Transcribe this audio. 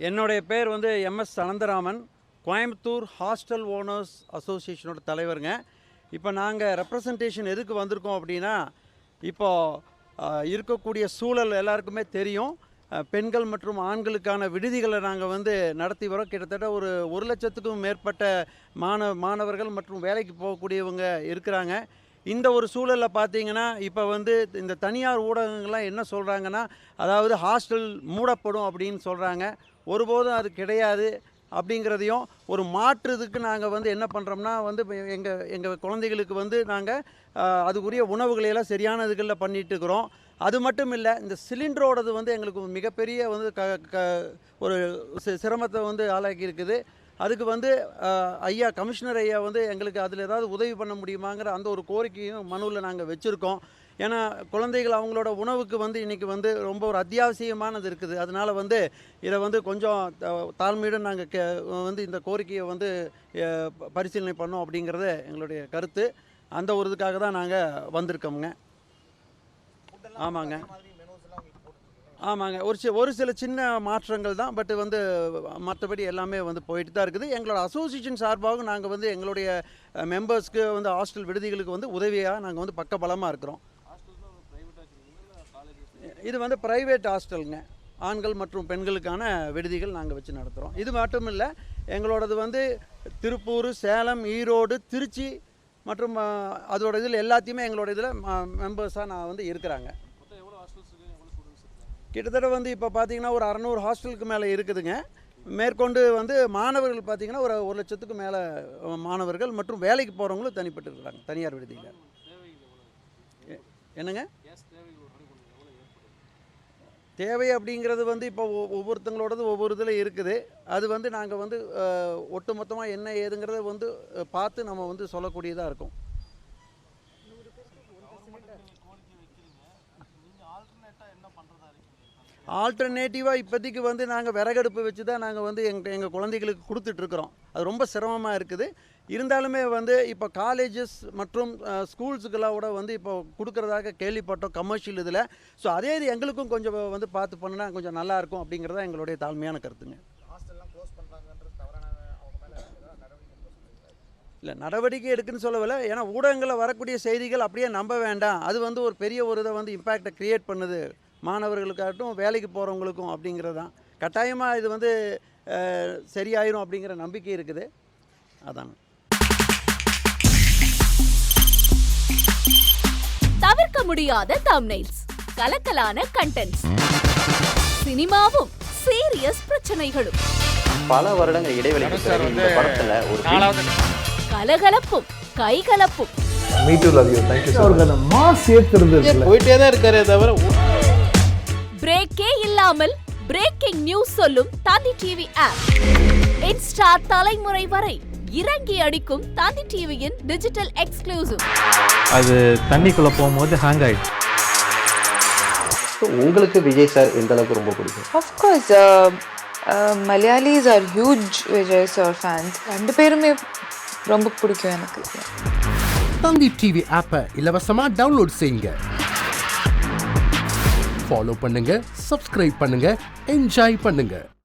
என்னுடைய பேர் வந்து M S Anantharaman, Coimbatore hostel owners அசோசியேஷனோட தலைவருங்க. இப்போ நாங்கள் ரெப்ரசன்டேஷன் எதுக்கு வந்திருக்கோம் அப்படின்னா, இப்போது இருக்கக்கூடிய சூழல் எல்லாருக்குமே தெரியும். பெண்கள் மற்றும் ஆண்களுக்கான விடுதிகளை நாங்கள் வந்து நடத்தி வரோம். கிட்டத்தட்ட ஒரு 1,00,000க்கும் மேற்பட்ட மாணவர்கள் மற்றும் வேலைக்கு போகக்கூடியவங்க இருக்கிறாங்க. இந்த ஒரு சூழலில் பார்த்தீங்கன்னா, இப்போ வந்து இந்த தனியார் ஊடகங்கள்லாம் என்ன சொல்கிறாங்கன்னா, அதாவது ஹாஸ்டல் மூடப்படும் அப்படின்னு சொல்கிறாங்க. ஒருபோதும் அது கிடையாது அப்படிங்கிறதையும், ஒரு மாற்றுறதுக்கு நாங்கள் வந்து என்ன பண்ணுறோம்னா வந்து எங்கள் குழந்தைகளுக்கு வந்து நாங்கள் அதுக்குரிய உணவுகளையெல்லாம் சரியான இதுகளில் பண்ணிகிட்ருக்குறோம். அது மட்டும் இல்லை, இந்த சிலிண்டரோடது வந்து எங்களுக்கு மிகப்பெரிய வந்து ஒரு சிரமத்தை வந்து ஆளாக்கி இருக்குது. அதுக்கு வந்து ஐயா கமிஷனர் ஐயா வந்து எங்களுக்கு அதில் ஏதாவது உதவி பண்ண முடியுமாங்கிற அந்த ஒரு கோரிக்கையும் மனுவில் நாங்கள் வச்சுருக்கோம். ஏன்னா குழந்தைகள் அவங்களோட உணவுக்கு வந்து இன்றைக்கி வந்து ரொம்ப ஒரு அத்தியாவசியமானது இருக்குது. அதனால் வந்து இதை வந்து கொஞ்சம் தாழ்மையுடன் நாங்கள் வந்து இந்த கோரிக்கையை வந்து பரிசீலனை பண்ணோம் அப்படிங்கிறது எங்களுடைய கருத்து. அந்த ஒரு இதுக்காக தான் நாங்கள் வந்திருக்கோமுங்க. ஆமாங்க. ஒரு சில சின்ன மாற்றங்கள் தான். பட் வந்து மற்றபடி எல்லாமே வந்து போயிட்டு தான் இருக்குது. எங்களோட அசோசியேஷன் சார்பாக நாங்கள் வந்து எங்களுடைய மெம்பர்ஸ்க்கு வந்து ஹாஸ்டல் விடுதிகளுக்கு வந்து உதவியாக நாங்கள் வந்து பக்கபலமாக இருக்கிறோம். இது வந்து ப்ரைவேட் ஹாஸ்டலுங்க. ஆண்கள் மற்றும் பெண்களுக்கான விடுதிகள் நாங்கள் வச்சு நடத்துகிறோம். இது மட்டும் இல்லை, எங்களோடது வந்து திருப்பூர், சேலம், ஈரோடு, திருச்சி மற்றும் அதோட இதில் எல்லாத்தையுமே எங்களோட இதில் மெம்பர்ஸாக நான் வந்து இருக்கிறாங்க. கிட்டத்தட்ட வந்து இப்போ பார்த்தீங்கன்னா ஒரு 600 ஹாஸ்டலுக்கு மேலே இருக்குதுங்க. மேற்கொண்டு வந்து மாணவர்கள் பார்த்தீங்கன்னா ஒரு 1,00,000க்கு மேலே மாணவர்கள் மற்றும் வேலைக்கு போகிறவங்களும் தனிப்பட்டு இருக்கிறாங்க தனியார் விடுதியில். என்னங்க தேவை அப்படிங்கிறது வந்து இப்போ ஒவ்வொருத்தங்களோடது ஒவ்வொரு இதில் இருக்குது. அது வந்து நாங்கள் வந்து ஒட்டுமொத்தமாக என்ன ஏதுங்கிறத வந்து பார்த்து நம்ம வந்து சொல்லக்கூடியதாக இருக்கும். ஆல்டர்னேட்டிவாக இப்போதைக்கு வந்து நாங்கள் விறகடுப்பு வச்சு தான் நாங்கள் வந்து எங்கள் குழந்தைகளுக்கு கொடுத்துட்ருக்குறோம். அது ரொம்ப சிரமமாக இருக்குது. இருந்தாலுமே வந்து இப்போ காலேஜஸ் மற்றும் ஸ்கூல்ஸுக்கெல்லாம் கூட வந்து இப்போ கொடுக்குறதாக கேள்விப்பட்டோம் கமர்ஷியல் இதில். ஸோ அதே இது எங்களுக்கும் கொஞ்சம் வந்து பார்த்து பண்ணினா கொஞ்சம் நல்லாயிருக்கும் அப்படிங்கிறதா எங்களுடைய தாழ்மையான கருத்துங்க. இல்லை, நடவடிக்கை எடுக்குன்னு சொல்லவில்லை. ஏன்னா ஊடகங்களில் வரக்கூடிய செய்திகள் அப்படியே நம்ப வேண்டாம். அது வந்து ஒரு பெரிய ஒரு இதை வந்து இம்பேக்டை க்ரியேட் பண்ணுது மாணவர்களுக்காகட்டும் வேலைக்கு போகிறவங்களுக்கும் அப்படிங்கிறது தான். கட்டாயமாக இது வந்து சரியாயிரும் அப்படிங்கிற நம்பிக்கை இருக்குது. அதான் தவிர்க்க முடியாத தம்ப்நெயில்ஸ், கலக்கலான கண்டென்ட்ஸ், சினிமாவும் சீரியஸ் பிரச்சனைகளும், பல வருடங்கள் இடைவெளிக்கு பிறகு இந்த படத்துல ஒரு கலகலப்பும் கைகலப்பும். Me too, love you. Thank you so much. Mass ஏத்துறது போயிட்டே தான் இருக்காரே தவிர பிரேக்கே இல்லாமல் பிரேக்கிங் நியூஸ் சொல்லும் தந்தி டிவி ஆப். இன்ஸ்டா தலைமுறை வரை இறங்கி அடிக்கும் தந்தி டிவியின் டிஜிட்டல் எக்ஸ்க்ளூசிவ். அது தண்ணிக்குள்ள போகும்போது ஹேங் ஆயிடுச்சு. உங்களுக்கு விஜய் சார் எந்த அளவுக்கு ரொம்ப பிடிக்கும்? Of course, Malayalis are huge Vijay sir fans. ரெண்டு பேருமே ரொம்ப பிடிக்கும் எனக்கு. தந்தி டிவி ஆப்பை இலவசமா டவுன்லோட் செய்யுங்க. ஃபாலோ பண்ணுங்க, சப்ஸ்கிரைப் பண்ணுங்க, என்ஜாய் பண்ணுங்க.